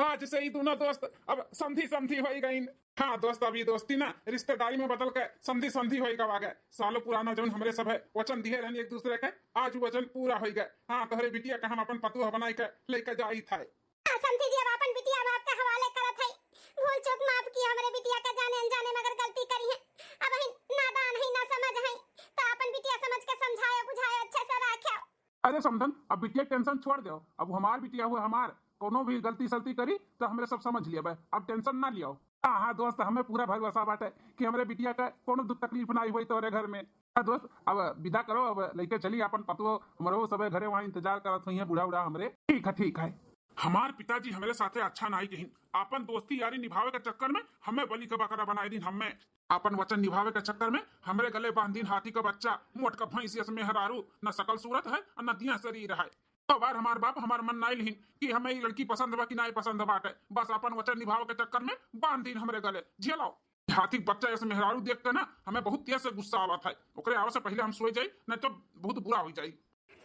आज से ही दोनों दोस्त अब समधी समधी हो गई। हाँ दोस्त, अभी दोस्ती ना रिश्तेदारी में बदल के समधी समधी हो गए। सालों पुराना जौन हमरे सब है वचन दिए रहनी एक दूसरे के, आज वचन पूरा हो गए। हाँ तोहरे बिटिया का हम अपन पतुआ बनाई के लेके जाई था। समझी जी, अब अपन बिटिया बाप के हवाले करत है। भूल चूक माफ की हमरे बिटिया का, जाने अनजाने मगर गलती करी है। अब ही नादान है, ना समझ है, तो अपन बिटिया समझ के समझाए बुझाए अच्छे से रखे। अरे समधन, अब बिटिया टेंशन छोड़ दो। अब हमार बिटिया हुए हमार, कोनो भी गलती सलती करी तो हमरे सब समझ लिया भाई, अब टेंशन ना लियो। हाँ हाँ दोस्त, हमें पूरा भरोसा बाटे कि हमरे बिटिया का कोनो दुख तकलीफ ना हुई तोरे घर में। हाँ दोस्त, अब विदा करो, अब लेके चली अपन पतुओ हमरो सब घरे वहाँ इंतजार करत हुई है बूढ़ा बूढ़ा हमरे। ठीक है ठीक है। हमार पिताजी हमारे साथे अच्छा नहीं कहीं, अपन दोस्ती यारी निभावे के चक्कर में हमें बलि का बकरा बनाए दिन। हमें अपन वचन निभावे के चक्कर में हमरे गले बांध दिन हाथी का बच्चा, मोट का भैंस में हरारू, न सकल सूरत है और न दिया शरीर है। तो बार हमार बाप हमार मन नहीं लिहिन कि हमें ये लड़की पसंद बा कि नहीं पसंद बाटे, बस अपन वचन निभावे के चक्कर में बांध दिन हमरे गले झेलाओ। हाथी बच्चा ऐसे मेहरारू देख के ना हमें बहुत तेज से गुस्सा आवत है। ओकरे आवे से पहले हम सोए जाई, नहीं तो बहुत बुरा हो जाई।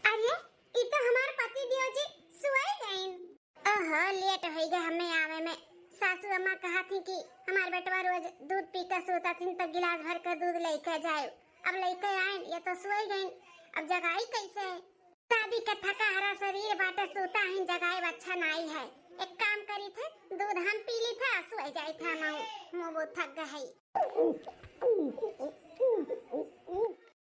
अरे ई तो हमार पति देव जी सोए गए। ओहो, लेट हो गए हमें आवे में। सासू अम्मा कहा थी कि हमार बेटवा रोज दूध पीकर सोता थी तो गिलास भर कर दूध लेकर जाए। अब लेकर आए, ये तो सोए गए, अब जगाई कैसे? शादी का थका हरा शरीर बाटे, सोता है जगाए अच्छा नहीं है। एक काम करी थे, दूध हम पी ली था, सोए जाए था। मुंह बहुत थक गई।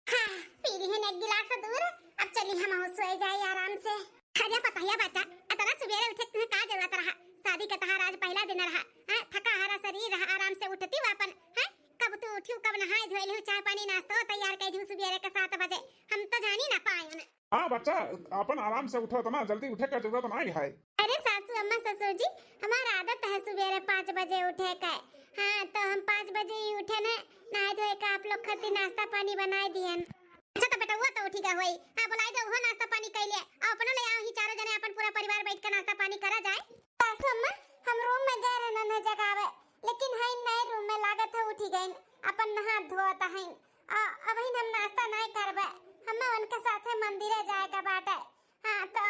हाँ, पी ली है एक गिलास दूध, अब चली हम सोए जाए आराम से। खजा पताया बच्चा, इतना सवेरे उठे तुम्हें का जरूरत रहा? शादी का तहार आज पहला दिन रहा, हैं? थका हरा शरीर रहा, आराम से उठती वापन, हैं? कब तू उठी, कब नहाई धोई, चाय पानी नाश्ता तैयार कर दी सवेरे के 7 बजे, हम तो जानी ना पाए उन्हें। हाँ बच्चा, अपन आराम से उठो, तना जल्दी उठे का जरूरत नहीं है। अरे सासू अम्मा ससुर जी, हमारा आदत है सवेरे 5 बजे उठे का। हाँ तो हम 5 बजे ही उठे ना, नहाए धोए का आप लोग खातिर नाश्ता पानी बनाए दिए। अच्छा तो बेटा, वो तो उठी गई। हाँ बुलाई दो, वो नाश्ता पानी कर ले, अपना ले आओ ही, चारों जने अपन पूरा परिवार बैठ कर नाश्ता पानी करा जाए। सासू अम्मा, हम रूम में गए रहना न जगावे, लेकिन है नए रूम में लागत है उठी गई, अपन नहा धोता है। अब ही हम नाश्ता नहीं करबे, हमें उनके साथ मंदिर जाए का बाटे। हाँ तो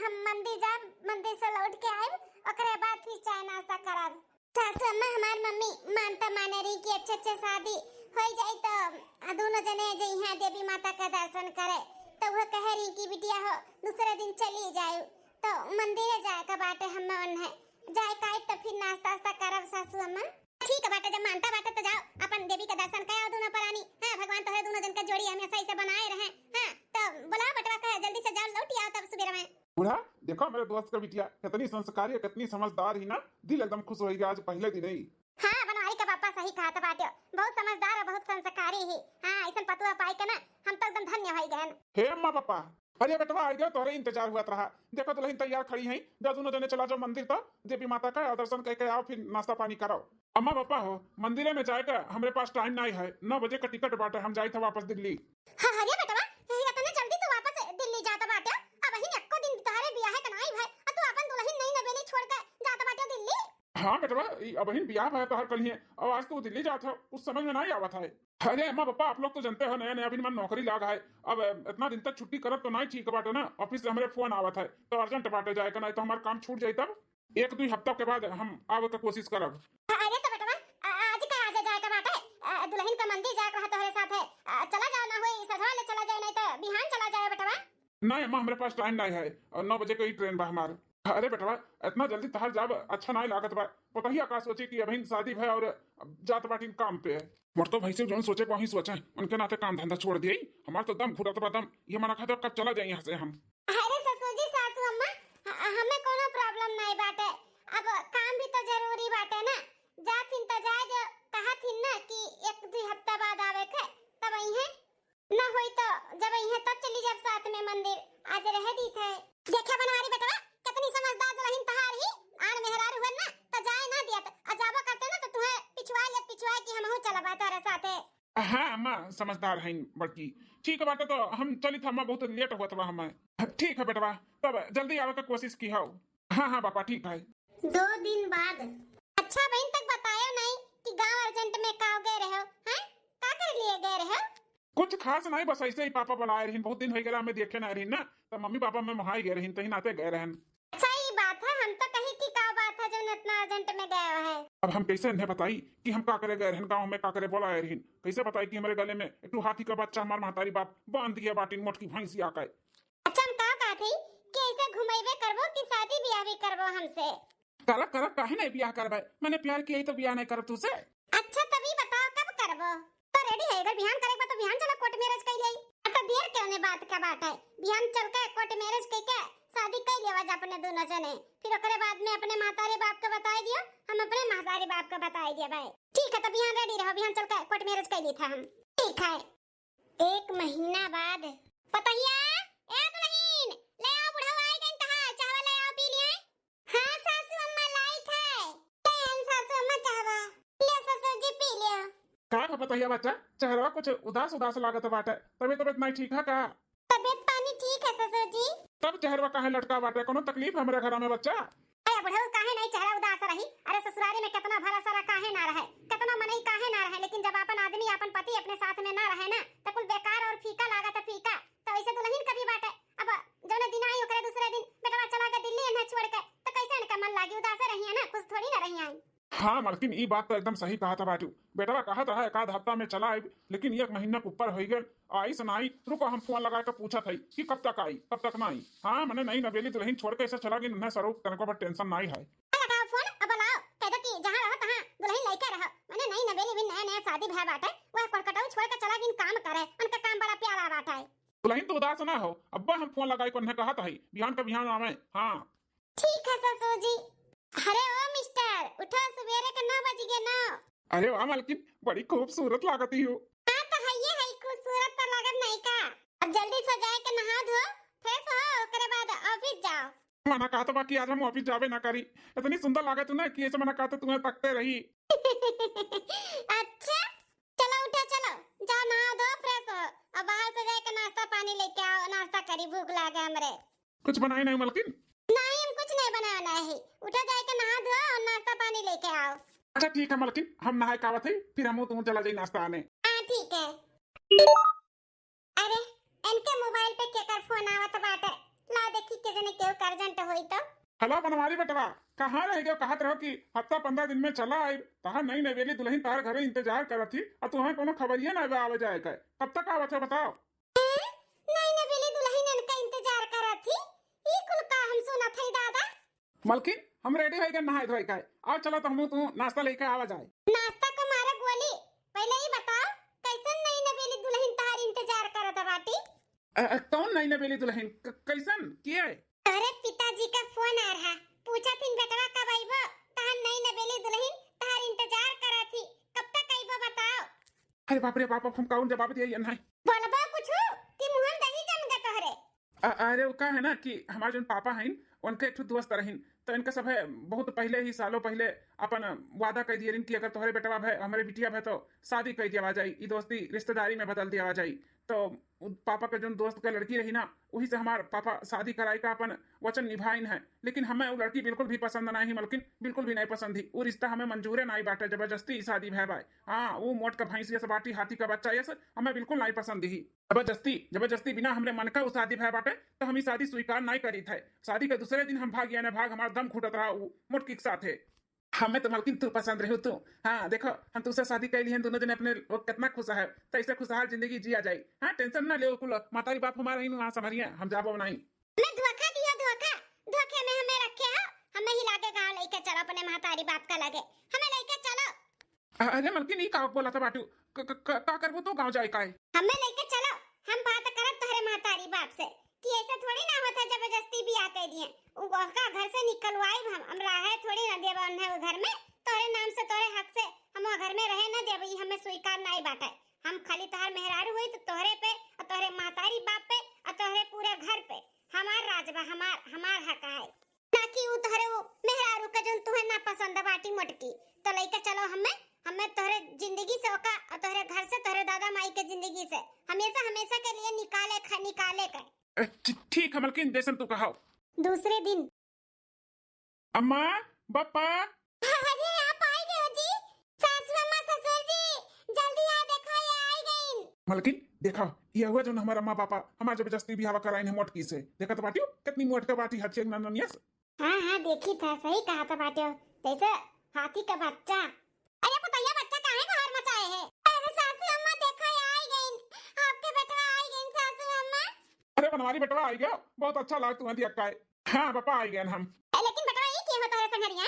हम मंदिर जाए, मंदिर से लौट के आए, ओकरे बाद फिर चाय नाश्ता करब। सासू अम्मा, हमार मम्मी मानता माने रही कि अच्छे शादी हो जाए तो दोनों जने जइहा देवी माता का दर्शन करे, तो वो कह रही कि बिटिया हो दूसरे दिन चली जाए, तो मंदिर जाए का बाटे। हमें उन्हें जाए का तो फिर नाश्ता वास्ता करब। सासू अम्मा ठीक है बाटे, जब मानता बाटे तो जाओ अपन देवी का दर्शन कराओ दोनों प्राणी। हाँ भगवान तो है दोनों जन का जोड़ी हमेशा ऐसे बनाए रहे। हाँ तो बुलाओ बटवा का, जल्दी से जाओ लौट आओ तब सुबह में। बूढ़ा देखो मेरे दोस्त का बिटिया कितनी संस्कारी, कितनी समझदार ही ना, दिल एकदम खुश हो गया आज पहले दिन ही। हाँ बनवारी का पापा सही कहा था बाटे, बहुत समझदार और बहुत संस्कारी ही। हाँ ऐसा पतुआ पाई के ना हम तो एकदम धन्य हो गए। हे अम्मा पापा, अरे बेटवा आ गया, तोहरे इंतजार हुआ रहा। देखो दुल्हन तैयार खड़ी है, जा दोनों जने चला जाओ मंदिर, तो देवी माता का दर्शन करके आओ, फिर नाश्ता पानी करो। अम्मा पापा हो, मंदिर में जाएगा हमारे पास टाइम नहीं है, 9 बजे का टिकट बाटे, हम जाए थे वापस दिल्ली। हाँ हरिया बेटवा, इतने जल्दी तो वापस दिल्ली जाता बाटे? अब ही एको दिन तोहरे बियाह के नहीं भाई, तू अपन दुल्हन नहीं नवेली छोड़ के जाता बाटे दिल्ली? हाँ बेटवा, अब ही ब्याह है तो हर कल ही है, और आज तो दिल्ली जाता है, कुछ समझ में नहीं आवा था। अरे अम्मा पापा, आप लोग तो जानते हो नया नया अभी मन नौकरी लगा है, अब इतना दिन तक छुट्टी करब तो नहीं ठीक बाटे ना। ऑफिस से हमारे फोन आवा था तो अर्जेंट बाटे जाए का, नहीं तो हमारा काम छूट जाए। तब 1-2 हफ्ता के बाद हम आवे का कोशिश करब। अरे तो बेटवा आज का आज जाए का बाटे, दुल्हन का मंदिर जाए रहा तोहरे साथ है, चला जाओ ना होई सजवा ले चला जाए, नहीं तो बिहान चला जाए बेटवा। नहीं अम्मा, हमारे पास टाइम नहीं है, और 9 बजे की ट्रेन बा हमार। अरे बेटवा, इतना जल्दी तहार जाब अच्छा नहीं लागत बा, पता ही आकाश सोचे कि अभी शादी है और जात बाटी काम पे है। मर तो भाई से जो सोचे वही सोचे, उनके नाते काम धंधा छोड़ दिए, हमारा तो दम घुटत बा दम, ये मना खाता कब चला जाए यहाँ से हम। अरे ससुर जी सासू अम्मा, हमें कोनो प्रॉब्लम नहीं बाटे, अब काम भी तो जरूरी बाटे ना। जाथिन तो जाए जो कहा थी ना कि 1-2 हफ्ता बाद आवे के, तब इहे ना होई तो जब इहे तब चली जब साथ में मंदिर आज रह दी थे। देखा बनवारी बेटवा कितनी समझदार दुल्हन तहार ही, आन मेहरारू हुए ना तो जाए ना दियत, अजाबा करते ना तो तुम्हें पिछुआ कि हम हो चला बा तारे साथे। हाँ अम्मा समझदार है बड़की, ठीक है बात, तो हम चली था, अम्मा बहुत लेट हुआ था हमें। ठीक है बेटवा, तब जल्दी आवे का कोशिश की हो। हाँ हाँ पापा ठीक है। 2 दिन बाद। अच्छा बहन तक बताया नहीं कि गांव अर्जेंट में काव गए रहे हो, हैं? का कर लिए गए रहे? कुछ खास नहीं, बस ऐसे ही पापा बुलाए रही, बहुत दिन हो गया हमें देखे ना रही ना, तो मम्मी पापा में वहां गए रही, तही नाते गए रहन। अच्छा ये बात है, हम तो कहीं की का बात है जो इतना अर्जेंट में गया है? अब हम कैसे इन्हें बताई कि हम का करे गए रहन गाँव में, का करे बोला है रहन, कैसे बताई कि हमारे गले में एक हाथी का बच्चा हमार महतारी बाप बांध दिया बाटी मोटकी भैंसी आके। अच्छा हम का थी कि ऐसे घुमाइबे करबो कि शादी ब्याह भी करबो हमसे? करब करब काहे नहीं ब्याह करबे, मैंने प्यार किया तो ब्याह नहीं करब तुझसे। अच्छा तभी बताओ कब करबो? तो रेडी है, अगर बिहान करेगा तो बिहान चलो कोर्ट मैरिज कर ले। तो देर क्यों ने बात का बात है, बिहान चल के कोर्ट मैरिज कर के शादी कर लेवा जा अपने दोनों जने, फिर ओकरे बाद में अपने मातारी बाप को बताई दियो, हम अपने मातारी बाप को बताई दिए भाई। ठीक है तो बिहान रेडी रहो, बिहान चल के कोर्ट मैरिज कर ली था हम। ठीक है। 1 महीना बाद पतहिया ए दुल्हन ले आओ, बुढ़वा आई गई तहा, चावल ले आओ पी लिए। हां सासू अम्मा लाई थे, ले सासू अम्मा चावा ले, ससुर जी पी लियो। का बताइए बच्चा, चेहरा कुछ उदास उदास लागत बाटे, तबीयत नहीं ठीक है का? तबीयत पानी ठीक है ससुर जी। तब चेहरा काहे लटका बाटे, कोनो तकलीफ हमरे घर में बच्चा? अरे बुढ़ऊ काहे नहीं चेहरा उदास रही? अरे ससुरारी में कितना भरा सारा काहे ना रहे, कितना मनई काहे ना रहे, लेकिन जब अपन आदमी अपन पति अपने साथ में ना रहे ना तो कुल बेकार और फीका लागत फीका। तो ऐसे दुल्हन कभी बाटे, अब जौने दिन आई ओकरे दूसरे दिन बेटवा चला गया दिल्ली इन्हें छोड़ के, तो कैसे इनका मन लागी, उदास रही है ना, खुश थोड़ी ना रही आई। हाँ मलकिन ई बात तो एकदम सही कहा था बाटू, बेटवा कहत रहा एक आध हफ्ता में चला आई, लेकिन 1 महीना के ऊपर हो गए आई सुनाई। रुको हम फोन लगा के पूछा था कि कब तक आई कब तक ना आई। हाँ मैंने नहीं नवेली दुल्हन छोड़ के ऐसे चला गई, न स्वरूप तनको पर टेंशन नहीं है। लगाओ फोन अब बुलाओ, कह दो कि जहां रहो तहां दुल्हन लेके रहो। मैंने नहीं नवेली भी नया नया शादी भय बाटे, वह कोलकाता छोड़ के चला गई काम करे, उनका काम बड़ा प्यारा बाटा है। दुल्हन तो उदास ना हो, अब्बा हम फोन लगाई को उन्हें कहा था बिहान का बिहान आवे। हाँ ठीक है ससुर जी। अरे ओ मिस्टर उठो, सवेरे के 9 बज गए 9। अरे वाह मलकिन बड़ी खूबसूरत लागती हो। हां तो है खूबसूरत तो लगत नहीं का। अब जल्दी से जाए के नहा धो फ्रेश हो, ओकरे बाद ऑफिस जाओ। मना कहा तो बाकी आज हम ऑफिस जावे ना करी, इतनी सुंदर लागत ना कि ऐसे मना कहा तो तुम्हें तकते रही। अच्छा चलो उठो, चलो जाओ नहा दो फ्रेश हो, अब बाहर से जाके नाश्ता पानी लेके आओ, नाश्ता करी, भूख लागे हमरे। कुछ बनाई नहीं मलकिन? नहीं हम कुछ नहीं बनाना है, उठो जाके नहा धो और नाश्ता पानी लेके आओ। अच्छा ठीक है मलकिन, हम नहाए कावत है, फिर हम तुम चला जाए नाश्ता आने। हाँ ठीक है। अरे इनके मोबाइल पे केकर फोन आवत बाटे, ला देखी के जने केहू अर्जेंट होई तो। हेलो बनवारी बेटवा, कहाँ रह गए? कहत रहो कि हफ्ता 15 दिन में चला आई, तहां नहीं नवेली दुल्हन तार घरे इंतजार करत थी और तुम्हें कोनो खबरिया ना आवे जाए का, कब तक आवत है बताओ? नहीं नवेली दुल्हन इनका इंतजार करत थी, ई कुल का हम सुनत हई दादा। मलकिन हम रेडी हो गए नहाए धोए का, आओ चलो तो हम तू नाश्ता लेके आवा जाए। नाश्ता को मारे गोली, पहले ही बताओ कैसन नहीं नवेली दुल्हन तार इंतजार करत बाटी? कौन नहीं नवेली दुल्हन, कैसन किए? अरे पिताजी का फोन आ रहा, पूछा थी बेटवा कब आइबो, तार नहीं नवेली दुल्हन तार इंतजार करत थी, कब तक आइबो बताओ। अरे बाप रे बाप, हम कौन जवाब दिए नहीं बोलबो कुछ कि मुंह दही जम गए तोहरे। अरे वो का है ना कि हमारे जो पापा हैं उनके एक दोस्त रहीन, तो इनका सब है बहुत पहले ही सालों पहले अपन वादा कर दिए कि अगर तुम्हारे बेटवा है हमारे बिटिया है तो शादी कर दिया जाए, ये दोस्ती रिश्तेदारी में बदल दिया जाए। तो पापा के जो दोस्त का लड़की रही ना, वही से हमारे पापा शादी कराई का अपन वचन निभाइन है, लेकिन हमें वो लड़की बिल्कुल भी पसंद नहीं, मलकिन बिल्कुल भी नहीं पसंद थी, वो रिश्ता हमें मंजूर नहीं बाटे, जबरदस्ती शादी है भाई। हाँ वो मोट का भैंसिया से बाटी हाथी का बच्चा, ये हमें बिल्कुल नहीं पसंद ही, जबरदस्ती बिना हमने मन का शादी भय बाटे, तो हम शादी स्वीकार नहीं करी थे। शादी के दूसरे दिन हम भाग गया, भाग हमारा दम घुटत रहा मोटकी के साथ है। हमें तो मलकिन तू पसंद रही तू। हाँ देखो हम तुझसे शादी कर ली है, दोनों जने अपने लोग कितना खुश है, तो ऐसे खुशहाल जिंदगी जिया जाए। हाँ टेंशन ना ले, कुल मातारी बाप हमारा ही वहाँ संभरिए, हम जाबो नहीं। मैं धोखा दिया, धोखे में हमें रखे हो, हमें ही लाके गांव लेके चलो, अपने मातारी बाप का लगे हमें लेके चलो। अरे मलकिन ये का बोला था बाटू, का करबो तो गाँव जाए का है? हमें लेके चलो, हम बात करत तोहरे मातारी बाप से कि ऐसे थोड़ी ना होता जबरदस्ती बियाह कर दिए, उनका घर से निकलवाई हम रहे थोड़ी ना देबा उन्हें वो घर में, तोरे नाम से तोरे हक से हम वो घर में रहे ना देबा, ये हमें स्वीकार नहीं बाटे। हम खाली तोहर मेहरारू हुई तो तोहरे पे और तोहरे मातारी बाप पे और तोहरे पूरे घर पे हमार राजबा, हमार हक है, ताकि वो तोहरे वो मेहरारू का जो तुम्हें ना पसंद बाटी मोटकी, तो लेके चलो हमें तोहरे जिंदगी से ओका और तोहरे घर से तोहरे दादा माई के जिंदगी से हमेशा के लिए निकाले का। ठीक है मलकिन, जैसे तू कहो। दूसरे दिन अम्मा पापा, अरे आप आ गए हो जी, सासू अम्मा ससुर जी जल्दी आ, देखो ये आ गई। मलकिन देखा ये हुआ जो हमारा माँ पापा हमारे जबरदस्ती बिहाव कराई है मोटकी से, देखा तो बाटियो कितनी मोट का बाटी हर चीज ननिया। हाँ देखी था, सही कहा था बाटियो, कैसे हाथी का बच्चा। अरे पुतैया बच्चा काहे घर मचाए है? अरे सासू अम्मा देखो ये आई गई, आपके बेटा आई गई सासू अम्मा। अरे बनवारी बेटवा आई गया, बहुत अच्छा लगा तुम्हें दिया का। हाँ पापा आई गए हम। लेकिन बेटा ये क्या होता है संगरिया?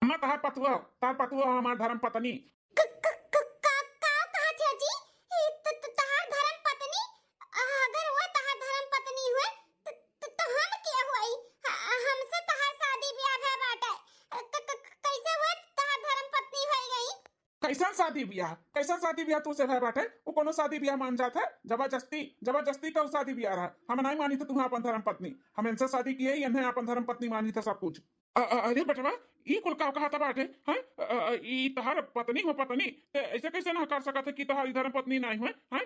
अम्मा तहार पतुआ हमार धर्म पत्नी। कहा थे जी? तहार धर्म पत्नी? अगर वो तहार धर्म पत्नी हुए तो हम क्या हुई? हमसे तहार शादी ब्याह भे बाटे। कैसे हुए तहार धर्म पत्नी हो गई? कैसा शादी ब्याह तू से भाई बाटे? वो कोनो शादी ब्याह मान जाता है? जबरदस्ती का शादी ब्याह रहा। हम नहीं मानी तो तुम्हें अपन धर्म पत्नी। हम इनसे शादी किए ही इन्हें अपन धर्म पत्नी मानी था सब कुछ। अरे बेटवा ई कुल का कहा था बाटे हैं? ई तहार पत्नी हो पत्नी ते ऐसे कैसे ना कर सकत है कि तहारी धर्म पत्नी नहीं हुए हैं?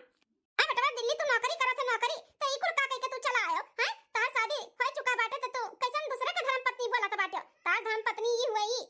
बेटा दिल्ली तू नौकरी करत है नौकरी तो ई कुल का कह के तू चला आयो हैं? तहार शादी हो चुका बाटे तो तू कैसन दूसरे के धर्म पत्नी बोलत बाटे? तहार धर्म पत्नी ई हुई।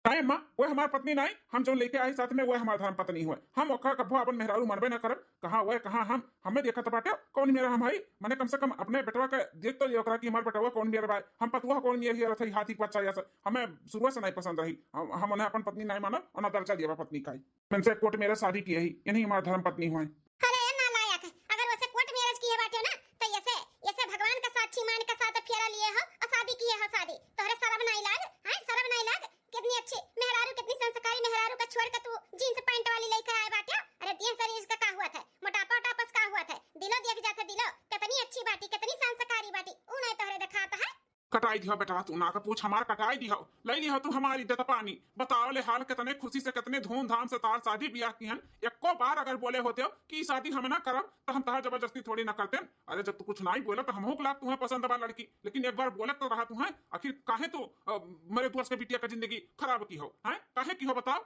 नहीं अम्मा वो हमार पत्नी नहीं। हम जो लेके आई साथ में वो हमार धर्म पत्नी हुए। हम ओखा कभो अपन मेहरारू मनबे ना करब। कहां वो कहां हम हमें देखत बाटे कौन मेरा हम भाई माने कम से कम अपने बेटवा का देख तो ओकरा कि हमार बेटवा कौन मेरा भाई। हम पतुआ कौन मेरा रही हाथी का बच्चा जैसा हमें शुरू से नहीं पसंद रही। हम उन्हें अपन पत्नी नहीं मानब और ना दर्जा दिया पत्नी का। इनसे कोर्ट मेरे शादी की ही इन्हीं हमार धर्म पत्नी हुए। अरे नालायक अगर वैसे कोर्ट मैरिज किए बाटे ना तो ऐसे भगवान का साक्षी मान के साथ फेरा लिए हो और शादी किए हो शादी तोहरे शर्म नहीं लाग हैं? शर्म नहीं लाग? कितनी अच्छी मेहरारू कितनी संस्कारी मेहरारू का छोड़ के तू जींस पैंट वाली लेकर आए बाटे। अरे तीन शरीर का हुआ था मोटापा टापस का हुआ था दिलो देख जाते दिलो कितनी अच्छी बाटी कितनी संस्कारी बाटी ऊ नहीं तोहरे दिखाता है। कटाई दिया बेटा तू ना का पूछ हमार कटाई दिया ले लिया तू हमारी इज्जत पानी। बताओ ले हाल कितने खुशी से कितने धूमधाम से तार शादी ब्याह की हैं। एको बार अगर बोले होते हो कि शादी हम ना करब तो हम तार जबरदस्ती थोड़ी ना करते। अरे जब तू कुछ नहीं बोला तो हमहू लाग तुम्हें पसंद बा लड़की लेकिन एक बार बोले तो रहा तुम्हें आखिर काहे तो मेरे दोस्त के बिटिया का जिंदगी खराब की हो हैं? काहे की हो बताओ?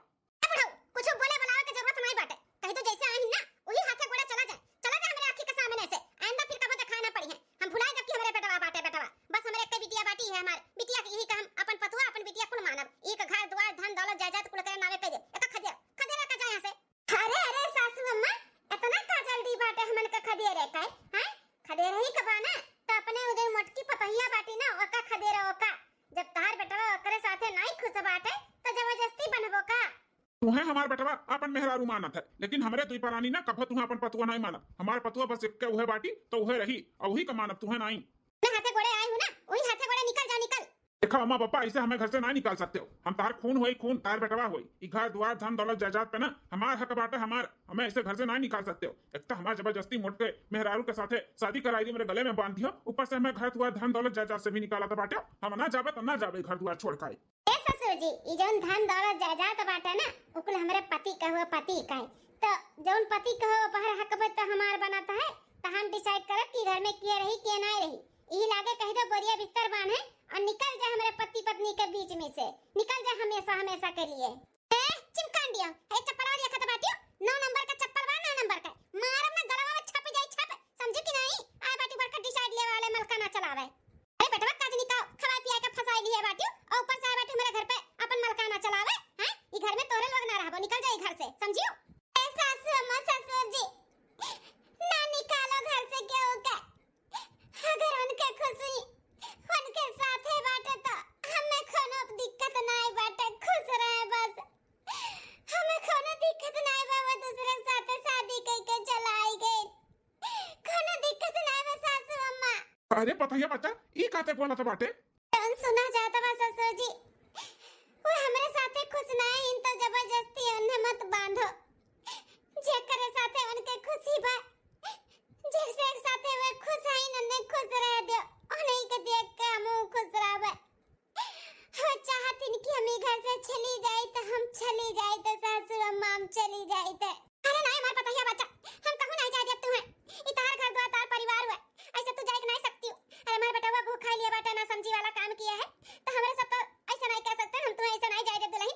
कुछ बोले बुलावे की जरूरत नहीं बाटे। कहीं तो जैसे आई ना वही हाथे गोड़ा चला जाए हमारे आंखी के सामने से आइंदा फिर कभी दिखाना पड़ी है। हम भुलाए जब कि हमारे बेटवा बाटे बेटवा बस हमारे एक बिटिया बाटी है। हमार बिटिया की यही का हम अपन पतुआ अपन बिटिया कुल मानब। एक घर द्वार धन दौलत जायदाद कुल करे नावे पे दे एक खदेर का जाए से। अरे सासू अम्मा इतना का जल्दी बाटे हमन का खदेर है काय हैं? खदेर ही कबा ना तो अपने उधर मटकी पतहिया बाटी ना ओका खदेर ओका। जब तार बेटवा ओकरे साथे नहीं खुश बाटे तो जबरदस्ती बनबो का? तुम्हें हमार बेटवा अपन मेहरारू मानत है लेकिन हमरे दुई परानी ना कभो तुम्हें अपन पतुआ नहीं मानत। हमार पतुआ बस एक उहे बाटी तो उहे रही और वही का मानत तुम्हें नहीं। मैं हाथे गोड़े आई हूं ना वही हाथे गोड़े निकल जा निकल। देखो अम्मा पापा ऐसे हमें घर से ना निकाल सकते हो। हम तार खून हुई खून तार बेटवा हुई ई घर द्वार धन दौलत जायदाद पे ना हमार हक बाटे हमार। हमें ऐसे घर से ना निकाल सकते हो। एक तो हमार जबरदस्ती मोट के मेहरारू के साथे शादी कराई दी मेरे गले में बांध दियो ऊपर से हमें घर द्वार धन दौलत जायदाद से भी निकाला था बाटे। हम ना जाबे तो ना जाबे घर द्वार छोड़ के। ए ससुर जी ई जौन धन दौलत जायदाद बाटे ना ओकुल हमरे पति का हुआ पति का है तो जौन पति का हो पहर हक बत हमार बनाता है तो हम डिसाइड करब कि घर में किए रही के ना रही। यही लागे कह दो बोरिया बिस्तर बांधे और निकल जा हमारे पति पत्नी के बीच में से निकल जा हमेशा हमेशा के लिए। ए चिमकान दियो ए चप्पल दिया खत बाटियो 9 नंबर का चप्पल बा 9 नंबर का मारब ना गलवा में छप जाई छप समझे कि नहीं? आ बाटी बड़का डिसाइड ले वाले मलका ना चलावे। अरे बेटवा काज निकाल खवा पिया के फसाई लिए बाटियो और ऊपर से आ बाटी मेरे घर पे अपन मलका ना चलावे हैं? ई घर में तोरे लोग ना रहबो निकल जाई घर से समझियो? ए सासू अम्मा ससुर जी ना निकालो घर से क्या होगा? अगर उनके खुशी उनके साथ है बाटे तो हमें कोनो दिक्कत नहीं बाटे खुश रहे बस। हमें कोनो दिक्कत नहीं बा वो दूसरे साथ शादी करके चलाई गई कोनो दिक्कत नहीं बा सासू अम्मा। अरे पतहिया बच्चा ई काते बोला था बाटे? सुना जाता बा ससुर जी वो हमारे साथे खुश नहीं इन तो जबरदस्ती उन्हें मत बांधो। जेकरे साथे उनके खुशी बा जैसे एक साथे वे खुश है इन्हें खुश रह दो उन्हीं के देख के हम खुश रहबे। वो चाहती कि हम घर से चली जाए तो हम चली जाए तो सासू अम्मा हम चली जाए तो। अरे नहीं मार पता है बच्चा हम कहूं नहीं जाए तुम्हें इतार घर द्वार तार परिवार हुआ ऐसे तू जाए नहीं सकती हो। अरे हमारे बेटा वो भूखा लिया बेटा ना समझी वाला काम किया है तो हमारे सब तो ऐसा नहीं कह सकते हम तुम्हें ऐसा नहीं जाए दे दुल्हन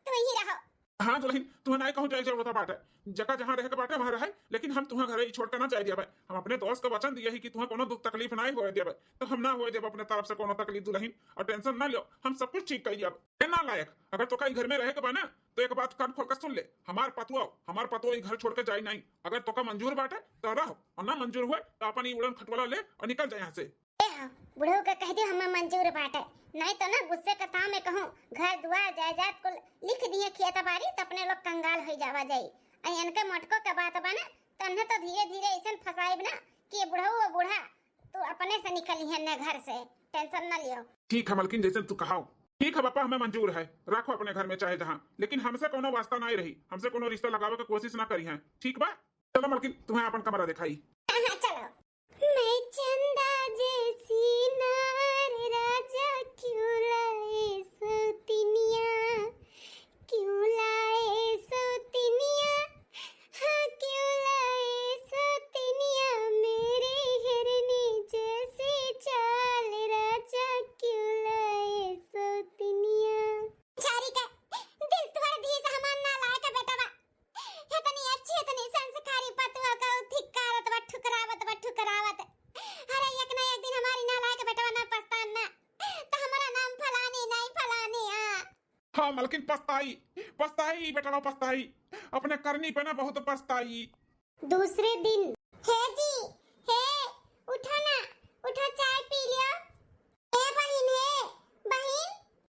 तुम ही रहो। हाँ दुल्हन तुम्हें नहीं कहूँ जाए जरूरत बाटे जगह जहाँ रह के बाटे वहाँ रहे लेकिन हम तुम्हें घर ही छोड़ कर ना जाए दिया। हम अपने दोस्त को वचन दिए ही कि तुम्हें कोनो दुख तकलीफ नहीं होए दिया तो हम ना होए देब अपने तरफ से कोनो तकलीफ दुल्हन और टेंशन ना लो हम सब कुछ ठीक कर दिया। ना लायक अगर तो कहीं घर में रहे के बना तो एक बात कान खोल कर सुन ले हमार पतुआ घर छोड़ के जाए नहीं। अगर तो का मंजूर बाटे तो रहो और ना मंजूर हुए तो अपन उड़न खटवाला ले और निकल जाए यहाँ से। ए आओ बुढ़ऊ का कह दियो हमें मंजूर बाटे, नहीं तो ना गुस्से का ताव में कहूँ घर दुआर जायदाद को लिख दिए खेत बारी तो अपने लोग कंगाल हो जावा जाई। अयन के मटको के बात बना तन्ने तो धीरे धीरे ऐसा फसाइब ना कि ये बुढ़ऊ और बूढ़ा तू अपने से निकली है न घर से, टेंशन ना लियो। ठीक है मलकिन, जैसे तू कहाओ। ठीक है पापा, हमें मंजूर है, रखो अपने घर में चाहे जहाँ, लेकिन हमसे कोनो वास्ता नहीं रही, हमसे कोनो रिश्ता लगावे की कोशिश ना करी है, ठीक बा? चलो मलकिन, तुम्हें अपन कमरा दिखाई। हाँ, चलो। मैं चंदा जैसी नार राजा क्यों लाए सौतिनिया, क्यों लाए सौतिनिया, हाँ क्यों लाए सौतिनिया, मेरे हिरनी जैसी चाल राजा क्यों लाए सौतिनिया। छारी का दिल तुम्हारे दिए से हमार ना लाए का बेटा बा, इतनी अच्छी इतनी संस्कारी पतवा का धिक्कारत बा ठुकरावत। अरे एक ना एक दिन हमारी ना लाए का बेटा ना पछतान ना, तो हमारा नाम फलानी नहीं फलानी। हाँ मलकिन, पछताई बेटा पछताई, अपने करनी पे ना बहुत पछताई। दूसरे दिन हे जी, हे उठो ना, उठो चाय पी लियो। हे बहन।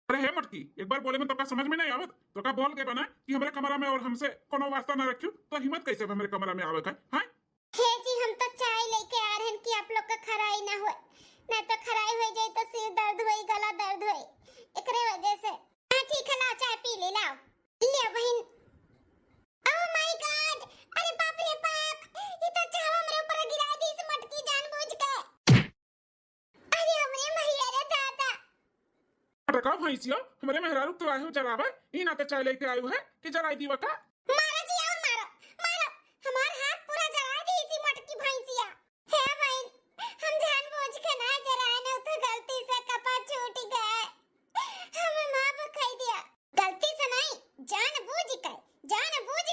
अरे हे मटकी, एक बार बोले में तो का समझ में नहीं आवत, तो का बोल के बना कि हमारे कमरा में और हमसे कोनो वास्ता ना रखियो, तो हिम्मत कैसे हमारे कमरा में आवे का? हां हे जी, हम तो चाय लेके आ रहे हैं कि आप लोग का खराई ना होए, नहीं तो खराई हो जाए तो सिर दर्द होई, गला दर्द होई, एकरे वजह से। हां ठीक है, लाओ चाय पी ले, लाओ ले बहन। ओह माय गॉड, अरे बाप रे बाप, ये तो चाय मेरे ऊपर गिरा दी इस मटकी जानबूझ के। अरे हमरे मैया रे दादा। अरे का भैंसिया, हमारे मेहरारू तो आयो जरावे, ई ना के चाय लेके आयो है कि जराई दीवा का? मारो जी, और मारो हमार हाथ पूरा जला दी इसी मटकी भैंसिया। हे बहन, हम जानबूझ के ना जराए ना, तो गलती से कपा छूट गए, हमें माफ कर दिया। गलती से नहीं, जानबूझ के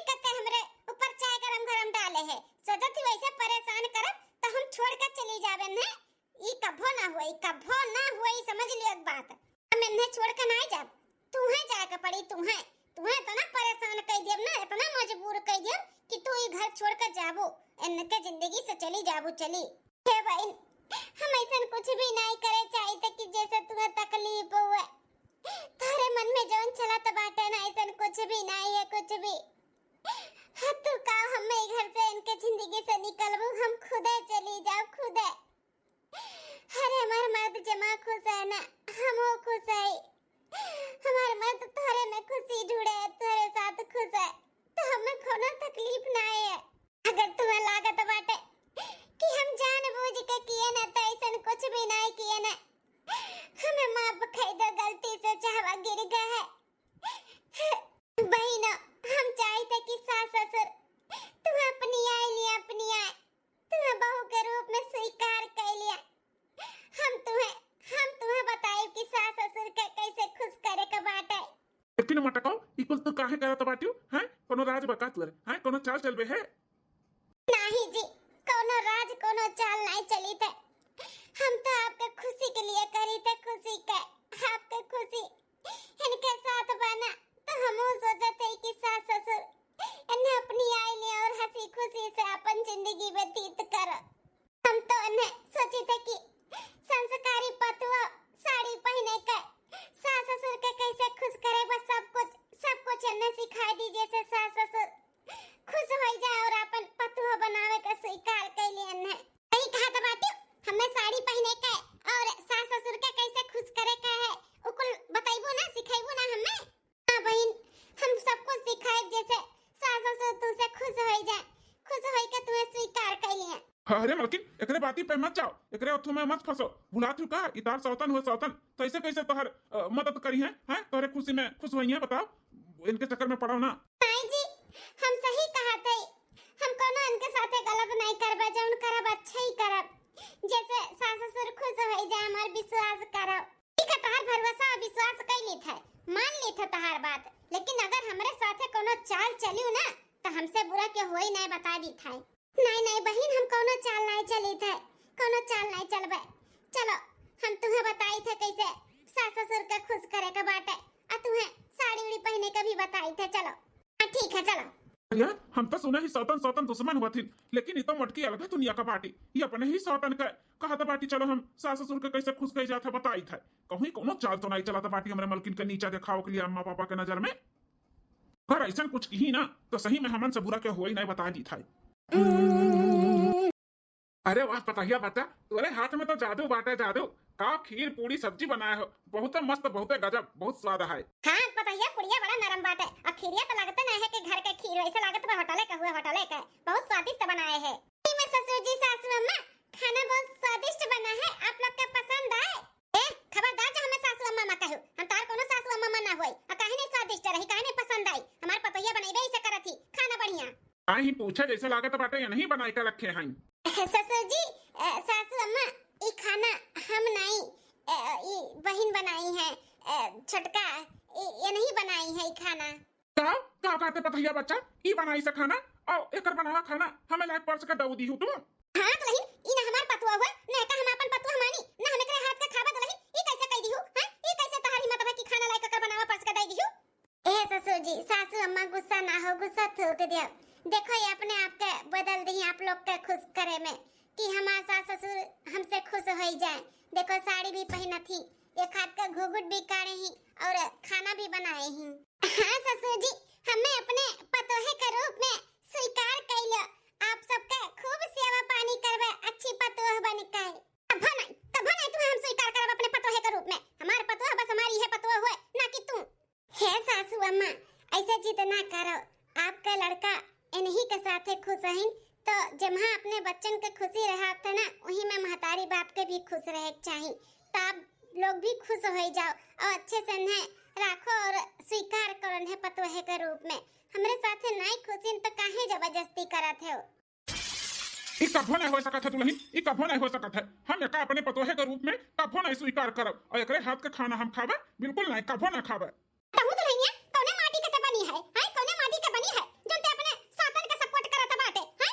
ते हमरे ऊपर चाय गरम डाले है, सोचत थी वैसे परेशान करब तो हम छोड़ के चली जावे ने। ई कभो ना हुई, समझ लियो एक बात, हम इन्हें छोड़ के ना जाब, तुम्हें जाए के पड़ी, तुम्हें तो ना परेशान कर दिया ना, इतना मजबूर कर दिया कि तू ये घर छोड़ कर जाबो, इनके जिंदगी से चली जाबो चली। हे बहन, हम ऐसा कुछ भी नहीं करे चाहिए कि जैसे तुम्हें तकलीफ हुए, थारे मन में जौन चला तो बाटे ना, ऐसा कुछ भी नहीं है, कुछ भी। हाँ तू का हमें घर से इनके जिंदगी से निकलबो, हम खुदे चली जाओ खुदे। अरे हमारे मर्द जमा खुश है ना, हम वो खुश है, हमारे मर्द तोरे में खुशी ढूंढे, तोरे साथ खुश है, तो हमें कोनो तकलीफ ना है। अगर तुम्हें लागत बाटे कि हम जानबूझ के किए ना, तो ऐसा कुछ भी नहीं किए ना, हमें माफ कर दो, गलती से चाहवा गिर गए है। बहनों, हम चाहते कि सास ससुर तुम्हें अपनी आए, तुम्हें बहू के रूप में स्वीकार कर लिया। हम तुम्हें बताए कि सास ससुर के कैसे खुश करे के बात है। लेकिन मटको इकुल तू काहे करत बाटियो? हैं कोनो राज बका तुरे? हैं कोनो चाल चलबे है? नहीं जी, कोनो राज कोनो चाल नहीं चली थे, हम तो आपके खुशी के लिए करी थे, खुशी के, आपके खुशी इनके साथ बना, तो हम सोचे थे कि सास ससुर इन्हें अपनी आईली और हंसी खुशी से अपन जिंदगी व्यतीत करो। हम तो इन्हें सोचे थे कि संस्कारी पतुआ साड़ी पहने के सास ससुर के कैसे खुश करे, बस सब कुछ इन्हें सिखा दीजिए से सास ससुर खुश हो जाए और अपन पतुआ बनावे का स्वीकार कर लिए। इन्हें सही कहा तो बाटी, हमें साड़ी पहने के और सास ससुर के कैसे खुश करे का है, उकुल बताइबो ना, सिखाइबो ना हमें। हां बहन, हम सब कुछ सिखाए जैसे सास ससुर तुझसे खुश हो जाए, खुश होई के तुम्हें स्वीकार कर लिए। अरे मलकिन, एकरे बाती पे मत जाओ, एकरे अथु में मत फंसो, भुला तू का इतार सौतन हो सौतन, तो ऐसे कैसे तोहर मदद करी है? हैं तोहरे खुशी में खुश होई है, बताओ, इनके चक्कर में पड़ो ना। नहीं जी, हम सही कहा थे, हम कोनो इनके साथे गलत नहीं करबे, जौन करब अच्छा ही करब, जैसे सास ससुर खुश हो जाए, हमार विश्वास करो। ठीक है, तोहर भरोसा विश्वास कर ली थे, मान ली थे तोहर बात, लेकिन अगर हमरे साथे कोनो चाल चलियो ना, तो हमसे बुरा के होई नहीं बता दी था। नहीं बहन, हम कोनो चाल नहीं चली थे, कोनो चाल नहीं चलबे। चलो, हम तुम्हें बताई थे कैसे सास ससुर के खुश करे के बाटे, और तुम्हें साड़ी उड़ी पहने के भी बताई थे। चलो, हाँ ठीक है, चलो। यार हम तो सुने ही सौतन सौतन दुश्मन हुआ थी, लेकिन ये तो मटकी अलग है दुनिया का बाटी। ये अपने ही सौतन का कहा था बाटी चलो हम सास ससुर के कैसे खुश कही जाता बताई था। कहीं कोनो चाल तो नहीं चला था बाटी हमारे मलकिन के नीचा दिखाओ के लिए अम्मा पापा के नजर में। अगर ऐसा कुछ ही ना तो सही में हमन से बुरा क्या हुआ ही नहीं बता दी था। अरे वाह पतहिया बता, तुम्हारे हाथ में तो जादू बाटा जादू। का खीर पूरी सब्जी बनाया हो, बहुत मस्त, बहुत गजब, बहुत स्वाद है। हाँ पतहिया पुड़िया बड़ा नरम बाटे और खीरिया तो लगता नहीं है कि घर का खीर वैसे लागत है होटले का हुआ, होटले का बहुत स्वादिष्ट बनाए है। मैं ससुर जी सासू अम्मा खाना बहुत स्वादिष्ट बना है, आप लोग के पसंद आए? ए खबरदार जो हमें सासू अम्मा मत कहो, हम तार कोनो सासू अम्मा ना होई। और काहे नहीं स्वादिष्ट रही, काहे नहीं पसंद आई? हमार पतहिया बनैबे ही से करत ही खाना बढ़िया। काहे पूछे जैसे लागत बाटे या नहीं बनाई कर रखे हैं। ससुर जी सासू अम्मा ये खाना हम नहीं ये बहन बनाई है, छटका ये नहीं बनाई है खाना। क्या क्या कहते पतहिया बच्चा, ई बनाई से खाना और एकर बनावा खाना हमें लायक पर्स का दऊ दी हूं तू। हां तो लहिन ई ना हमार पतुआ हुआ ना का हम अपन पतुआ मानी ना हमें करे हाथ का खावा तो लहिन ई कैसे कह दी हूं? हां ई कैसे तहारी मतलब है कि खाना लायक कर बनावा पर्स का दे दी हूं? ए ससुर जी सासू अम्मा गुस्सा ना हो, गुस्सा थूक दिया। देखो ये अपने आप के बदल दी आप लोग के खुश करे में कि हमारा सास ससुर हमसे खुश हो जाए। देखो साड़ी भी पहना थी, एक हाथ का घुघुट भी काढ़े ही और खाना भी बनाए ही। हाँ ससुर जी हमें अपने पतोहे के रूप में स्वीकार कइलो, आप सबका खूब सेवा पानी करबे, अच्छी पतोह बन के। तब नहीं तू हम स्वीकार करब अपने पतोहे के रूप में। हमार पतोह बस हमारी है पतोह हुए ना कि तू। हे सासू अम्मा ऐसे जिद ना करो, आपका लड़का इन्हीं के साथ खुश है तो जहाँ अपने बच्चन के खुशी रहा था ना वहीं में महतारी बाप के भी खुश रहे चाहिए। तो आप लोग भी खुश हो जाओ और अच्छे से उन्हें राखो और स्वीकार करो उन्हें पतोहे के रूप में। हमारे साथ नहीं खुशी तो काहे जबरदस्ती करत हो? ई कभो नहीं हो सकत है दुल्हन, ई कभो नहीं हो सकत है। हम एका अपने पतोहे के रूप में कभो नहीं स्वीकार करब और एकरे हाथ के खाना हम खाबे बिल्कुल नहीं, कभो ना खाबे। कहूं दुल्हनिया कौने माटी के बनी है? हां कौने माटी के बनी है जो ते अपने सातन के सपोर्ट करत बाटे? हां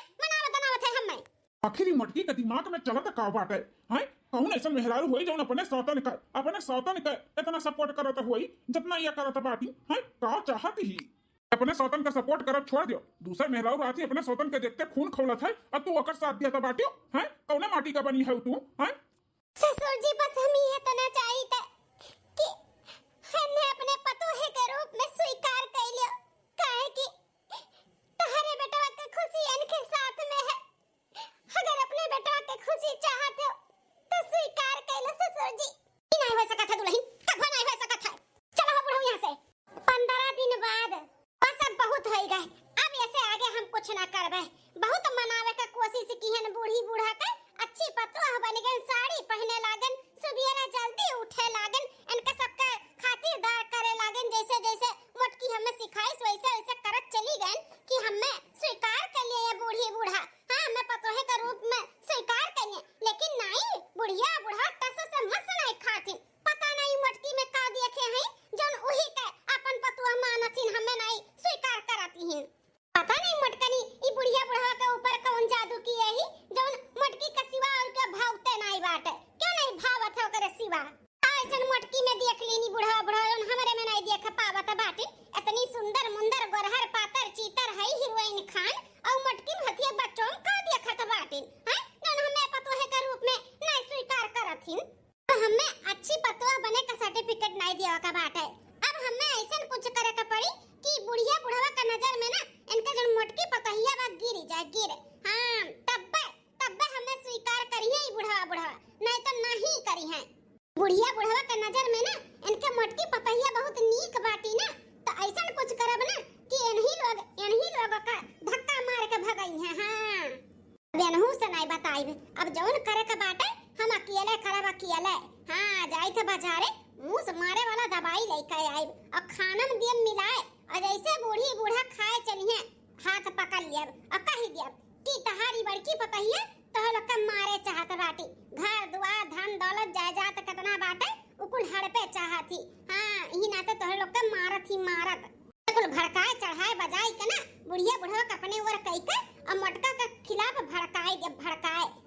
बनावत है हम। आखिर मटकी के दिमाग में चलत का बाटे हैं? कौन ऐसा मेहरारू होई जौन अपने सौतन का इतना सपोर्ट करत होई जितना ये करत बाटी हैं? का चाहत ही अपने सौतन का सपोर्ट करब छोड़ दियो, दूसरे मेहरारू आती अपने सौतन के देखते खून खौलत है और तू ओकर साथ दिया बाटियो हैं? कौने माटी का बनी है तू हैं? ससुर जी बस हम ही तो ना चाहिए था कि हमने अपने पतोहे के रूप में स्वीकार कर लियो, काहे कि तुम्हारे बेटा के खुशी इनके साथ में है। अगर अपने बेटा के खुशी चाहते हो तो स्वीकार कर लो ससुर जी। नहीं हो सका था दुल्हन, कभी नहीं हो सका था। चलो बुढ़ऊ यहाँ से। 15 दिन बाद बस अब बहुत हो गए, अब ऐसे आगे हम कुछ ना करबे। बहुत मनावे का कोशिश की है बूढ़ी बूढ़ा के, अच्छी पतोह बन गई, साड़ी पहने लागन, सुबेरे जल्दी उठे लागन, इनके सबके खातिरदार करे लागन। जैसे जैसे मोटकी हमें सिखाई वैसे वैसे करत चली गई कि हमें स्वीकार कर लिए बूढ़ी बूढ़ा। हाँ हमें पतोहे के रूप में स्वीकार कर लिए, लेकिन नहीं बुढ़िया बूढ़ा टस से मस नहीं खाती। पता नहीं मोटकी में का देखे हैं जौन उही के अपन पतोह मानथिन हमें नहीं स्वीकार करती हैं। पता नहीं मोटकनी ई बुढ़िया बुढ़वा के ऊपर कौन जादू की है ही जौन मोटकी का सिवा और के भावते नहीं बाटे। क्यों नहीं भावत हो करे सिवा? ऐसन मोटकी में देख लेनी बुढ़वा बुढ़वा जौन हमरे में नहीं देख पावत बाटे। इतनी सुंदर मुंदर गोरहर पातर चीतर है हीरोइन खान और मोटकी में हथिया बच्चों का देखत बाटे हैं जौन हमें पतोहे के रूप में नहीं स्वीकार करथिन। तो हमें अच्छी पतोह बने का सर्टिफिकेट नहीं दिया का बाटे। अब हमें ऐसन कुछ करे का पड़ी कि बुढ़िया बुढ़वा का नजर में ना इनका जो मोटकी पतहिया बा गिर जाए गिर। हां तब हमें स्वीकार करिए बुढ़वा बुढ़वा, नहीं तो नहीं करी है। बुढ़िया बुढ़वा के नजर में ना इनके मोटकी पतहिया बहुत नीक बाटी ना, तो ऐसा कुछ करब ना कि इन्हीं लोग का धक्का मार के भगाई है। हां बेनहू से नहीं बताइब, अब जौन करे के बाटे हम अकेले करब अकेले। हां जाई थे बाजारे मुंह से मारे वाला दवाई लेके आइब और खाना में दिए मिलाए और जैसे बूढ़ी बूढ़ा खाए चलिए हाथ पकड़ लिया और कही दिया कि तहारी बड़की पतहिया तो लोग का मारे चाहत बाटी। घर दुआर धन दौलत जायदाद कितना बाटे उकुल हड़पे चाहती। हां ई ना तो लोग का मारत ही मारत कुल भड़काए चढ़ाए बजाई के ना बुढ़िया बुढ़वा अपने ऊपर कई के और मोटका के खिलाफ भड़काए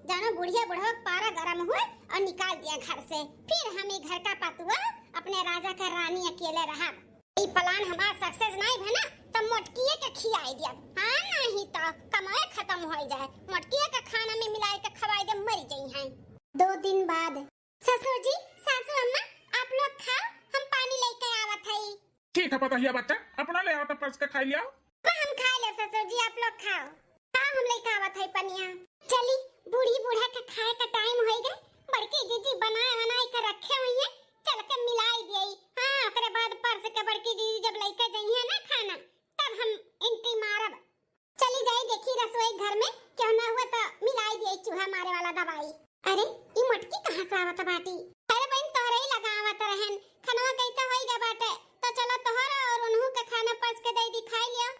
जानो बुढ़िया बुढ़वा पारा गरम हुए और निकाल दिया घर से। फिर हम घर का पतुआ अपने राजा का रानी अकेले रहा। ई प्लान हमारा सक्सेस नहीं है ना तो मोटकिए के खियाई दिया। हां नहीं तो कमाए खत्म हो जाए, मोटकिए के खाना में मिलाए के खवाई दे मर जाई हैं। 2 दिन बाद ससुर जी सासू अम्मा आप लोग खाओ, हम पानी लेके आवत हई। ठीक है पता है बच्चा, अपना ले आओ तो पर्स के खाई लिया। हम खा ले ससुर जी, आप लोग खाओ। हां हम लेके आवत हई पनिया। चली बूढ़ी बूढ़ा के खाए का टाइम होई गए, बड़की जीजी बनाए के रखे हुई है, चल के मिलाई देई। हां ओकरे बाद पर्स के बड़की जीजी जब लेके जाई है ना खाना तब हम एंट्री मारब। चली जाई देखी रसोई घर में क्यों ना हुआ तो मिलाई देई चूहा मारे वाला दवाई। अरे ई मटकी कहां से आवत बाटी? अरे बहन तोरे ही लगावत रहन, खाना कैसा होई गे बाटे तो चलो तोहरा और उन्हू के खाना पर्स के दे दी खाई लियो।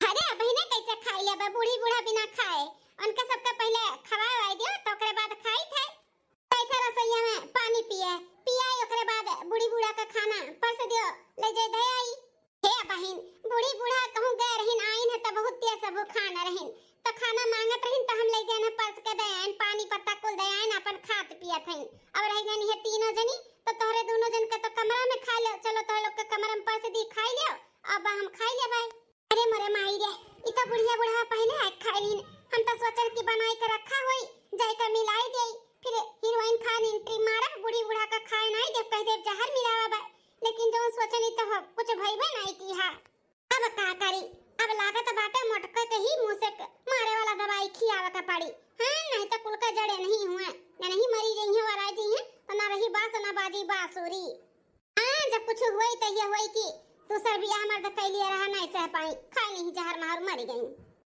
अरे बहने कैसे खाई ले बूढ़ी बूढ़ा बिना खाए, उनके सबके पहले खवाए दियो तो ओकरे बाद खाई थे। कैसे रसोईया में पानी पियाई ओकरे बाद बूढ़ी बूढ़ा का खाना पर्स दियो ले जाए दे आई। हे बहन बूढ़ी बूढ़ा कहूं गए रहिन आइन है त बहुत तेज सब खाना रहिन तो खाना मांगत रहिन तो हम ले गए ना पर्स के दे आइन, पानी पत्ता कुल दे आइन, अपन खात पियत हइन। अब रह गनी है तीनों जनी तो तोहरे दोनों जन के तो कमरा में खा ले, चलो तो लोग के कमरा में पर्स दी खाई लियो, अब हम खाई ले भाई। अरे मोरे माई रे ई तो बुढ़िया बुढ़ा पहले आके खाई रहिन, हम तो सोचल कि बनाई के रखा होई जाई के मिलाई देई, फिर हीरोइन खान एंट्री मारा बूढ़ी बूढ़ा का खाए नहीं दे कह दे जहर मिलावा बा, लेकिन जो सोचनी तो हो कुछ भइबे नहीं की। हां अब का करी, अब लागत बाटे मोटका के ही मुंह से मारे वाला दवाई खियावा का पड़ी। हां नहीं तो कुल का जड़े नहीं हुए ना नहीं मरी गई है वराई दी है तो ना रही बास ना बाजी बांसुरी। हां जब कुछ हुई तो ये हुई कि दूसर बियाह मर्द कैलिए रहा नहीं सह पाई, खाई नहीं जहर मार मरी गई।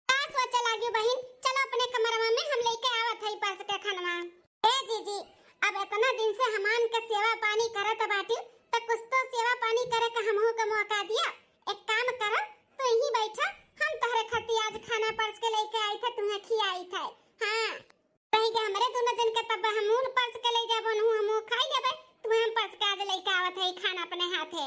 का सोच लागी बहन चलो अपने कमरवा में हम लेके आवत हई पर्स के खनवा। ए जीजी अब इतना दिन से हमान के सेवा पानी करत बाटी तो कुछ तो सेवा पानी करे का हमहू के मौका दिया। एक काम करो तू यहीं बैठा, हम तोहरे खातिर आज खाना पर्स के लेके आई थे, तुम्हें खियाई थे। हां रही गए हमरे दोनों जन के तब हमहू पर्स के ले जाबो हमहू खाई लेबे, तुम्हें हम पर्स के आज लेके आवत हई खाना अपने हाथे।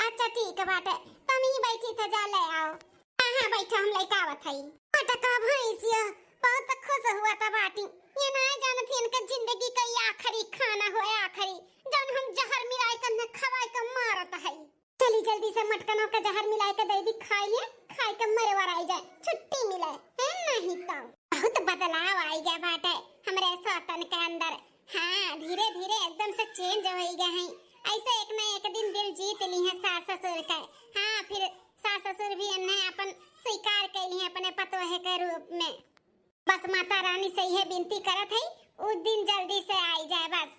अच्छा ठीक है बाटे तुम ही बैठी थे जा ले आओ। हां हां बैठो हम लेके आवत हई। अटका भैंसिया बहुत खुश हुआ था बाटी, ये ना जानत थी इनका जिंदगी का आखिरी खाना हो आखिरी जौन हम जहर मिलाई कर न खवाई के मारत है। चली जल्दी से मटकनों का जहर मिलाई के दे दी खाई ले, खाई के मरे वराई जाए छुट्टी मिले है नहीं तो बहुत बदलाव आई गया बाटे हमरे सौतन के अंदर। हां धीरे धीरे एकदम से चेंज हो गए हैं, ऐसे एक ना एक दिन दिल जीत ली है सास ससुर का। हां फिर सास ससुर भी इन्हें अपन स्वीकार कैली है अपने पतोहे के रूप में। बस माता रानी से यह विनती करत है उस दिन जल्दी से आई जाए बस।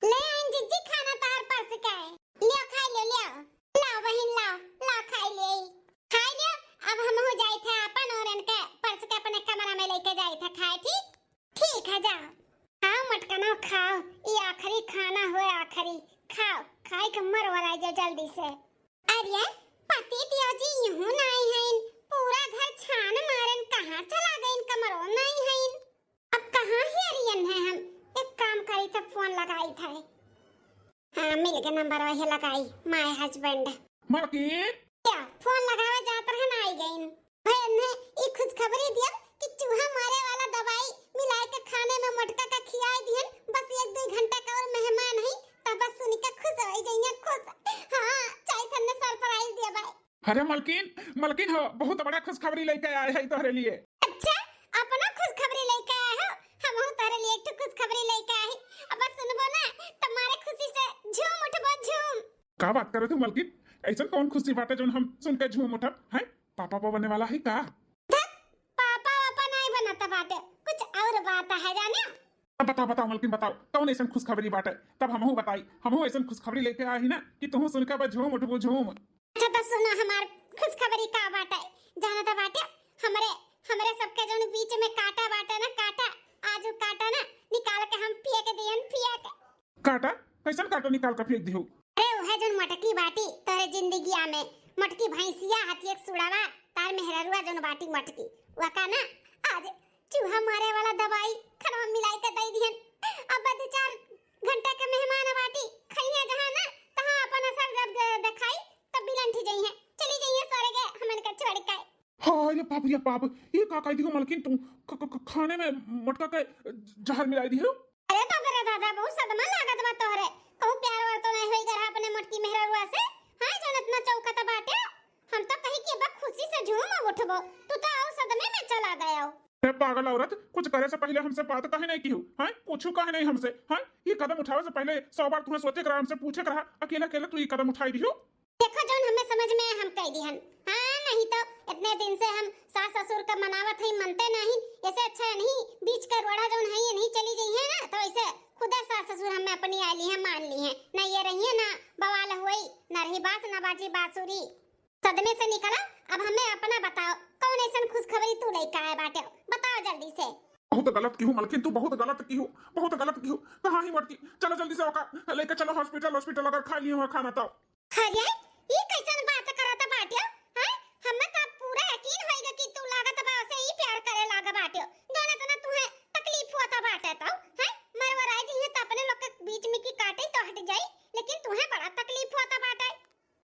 ले आइन जीजी खाना तार पर्स का है, लियो खाई लियो लाओ बहन लाओ खाई ले खाई लियो। अब हम हो जाए थे अपन और इनके पर्स के अपने कमरा में लेके जाए थे खाए। ठीक है जाओ खाओ मटकनो खाओ, ये आखिरी खाना हो आखिरी खाओ, खाई के मर वराई जाओ जल्दी से। अरे पति दियो जी यूं नहीं है, पूरा घर छान मारन कहां चला गए इनका मरो नहीं है, अब कहां हियरियन है। हम एक काम करी तो फोन लगाई था। हां मिल गया नंबर वही लगाई माय हस्बैंड मलकिन क्या फोन लगावे जात रहन आई गईन। बहन ने एक खुशखबरी दिया कि चूहा मारे वाला दवाई मिला के खाने में मटका का खियाई दिहन, बस 1-2 घंटा का और मेहमान है तब बस सुन के खुश हो जाइए खुश। हां चैतन ने सरप्राइज दिया भाई। अरे मलकिन हो बहुत बड़ा खुशखबरी लेके आए हैं तोहरे लिए। अच्छा अपना खुशखबरी लेके आए हो, हम हो तारे लिए एक खुशखबरी लेके आए, अब सुनबो ना तुम्हारे खुशी से झूम उठबो झूम। का बात करे तू मलकिन, ऐसा कौन खुशी बात है जो हम सुन के झूम उठब हैं? पापा बनने वाला है का? पापा नहीं बनता बात कुछ और बात है जाने। अब बताओ मलकिन बताओ कौन ऐसा खुशखबरी बात है, तब हमहू बताई हमहू ऐसा खुशखबरी लेके आए ही ना कि तुम सुन के बस झूम उठबो झूम। अच्छा तो सुनो हमार खुशखबरी का बात है जाना था बात हमरे सबके जो बीच में काटा बाटे ना काटा, आज वो काटा ना निकाल के हम पिए के दियन पिए के। काटा कैसा काटा निकाल के फेंक दियो? अरे वो है जो मटकी बाटी तोरे जिंदगिया में मटकी भैंसिया हाथी एक सुड़ावा तार मेहररुआ जो बाटी मटकी वका ना आज चूहा मारे वाला दवाई खनवा मिलाई के दे दिहन। अब 2-4 घंटा के मेहमान बाटी खइया जहां ना तहां अपन असर जब दिखाई तब बिलन ठी जई है चली जई है सारे के हमन का छोड़ के। हां ये बाप ये का कह दियो मलकिन तुम खाने में मटका के जहर मिलाई दियो? अरे दादा बहुत सदमा लागत बा तोहरे, कहू प्यार वर तो नहीं होई घर अपने मटकी मेहररुआ से। हां जनत ना चौकत बाटे हम तो पूछबो, तू तो आओ सदमे में चला गया हो। अरे पागल औरत, कुछ करे से पहले हमसे बात काहे नहीं की हो? हैं, पूछू काहे नहीं हमसे? हैं, ये कदम उठावे से पहले 100 बार तुम्हें सोचे करा, हमसे पूछे करा, अकेले अकेले तू ये कदम उठाई दी हो। देखो जोन हमें समझ में हम कह दिहन। हाँ नहीं तो इतने दिन से हम सास ससुर का मनावत है, मनते नहीं। ऐसे अच्छा नहीं बीच का रोड़ा जोन है ये नहीं चली गई है ना, तो ऐसे खुदा सास ससुर हमें अपनी आली है, मान ली है ना। ये रही है ना बवाल हुई, ना रही बात ना बाजी बांसुरी। सदमे से निकला, अब हमें अपना बताओ, कौन ऐसा खुशखबरी तू लेकर आया बाटे, बताओ जल्दी से। बहुत गलत की हूँ मलकिन, तू बहुत गलत की हूँ, बहुत गलत की हूँ। कहाँ ही मटकी, चलो जल्दी से होका लेकर चलो हॉस्पिटल, अगर खा लिए हो खाना तो। अरे ये कैसन बात करत बाटे? हां हमें तो पूरा यकीन होइगा कि तू लागत बा से ही प्यार करे लागा बाटे। दोनों तना तुहे तकलीफ होता बाटे तो हैं मरवर आई जी है तो अपने लोग के बीच में की काटे तो हट जाई, लेकिन तुहे बड़ा तकलीफ होता बाटे।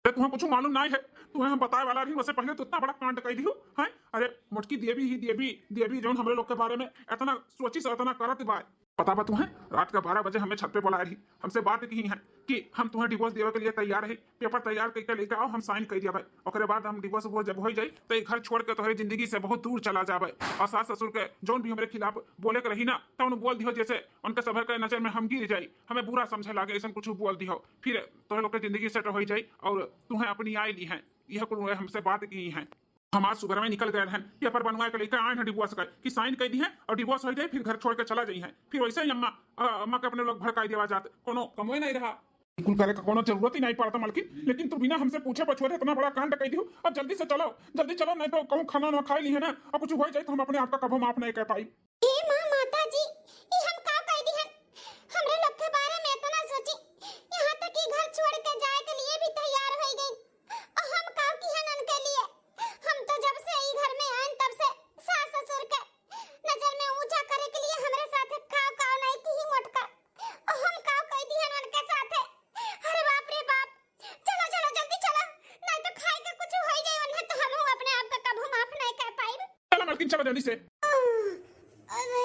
अरे तुम्हें कुछ मालूम नहीं है, तुम्हें हम बताए वाला नहीं, वैसे पहले तो इतना बड़ा कांड कर दियो हैं। अरे मुटकी देवी जोन हमारे लोग के बारे में इतना सोची से इतना करत बा। पता बा तुम्हें, रात का 12 बजे हमें छत पे बुलाए रही, हमसे बात की है कि हम तुम्हें डिवोर्स देवे के लिए तैयार है, पेपर तैयार करके लेकर आओ, हम साइन कर दिया भाई। ओकरे बाद हम डिवोर्स वो जब हो जाए तो ये घर छोड़ के तुम्हारी जिंदगी से बहुत दूर चला जाए। और सास ससुर के जोन भी हमारे खिलाफ बोले के रही ना, तो उन्हें बोल दियो जैसे उनके सबर के नजर में हम गिर जाए, हमें बुरा समझे लागे, ऐसा कुछ बोल दियो, फिर तुम्हें लोग की जिंदगी सेट हो जाए और तुम्हें अपनी आय ली है। यह कुछ हमसे बात की है, हमारे सुगर में निकल गए हैं, पेपर बनवा के लेकर आए हैं डिवोर्स का कि साइन कर दी है और डिवोर्स हो जाए, फिर घर छोड़ के चला जाई है। फिर वैसे ही अम्मा के अपने लोग भड़काई देवा जाते, कोनो कमोए नहीं रहा, बिल्कुल करे का कोनो जरूरत ही नहीं पड़ता मलकिन। लेकिन तू बिना हमसे पूछे पछोरे इतना बड़ा कांड कर दियो। अब जल्दी चलो, नहीं तो कहूँ खाना ना खाई ली है ना, और कुछ हो जाए तो हम अपने आप का कभी माफ नहीं कर पाई। हे मां माता जी, ये हम का कह दी है? हमरे लोग के बारे में इतना सोची, यहां तक कि घर छोड़ के जाए के लिए भी तैयार हो गई। और हम का की है उनके लिए? हम तो जब से ई घर में आए तब से सास ससुर के नजर में ऊंचा करे के लिए हमरे साथ का नहीं की ही मोटका। और हम का कह दी है उनके साथ? अरे बाप रे बाप, चलो जल्दी चलो, नहीं तो खाए के कुछ हो जाए वरना तो हम अपने आप का कभी माफ नहीं कर पाई। चलो मलकिन चलो जल्दी से। अरे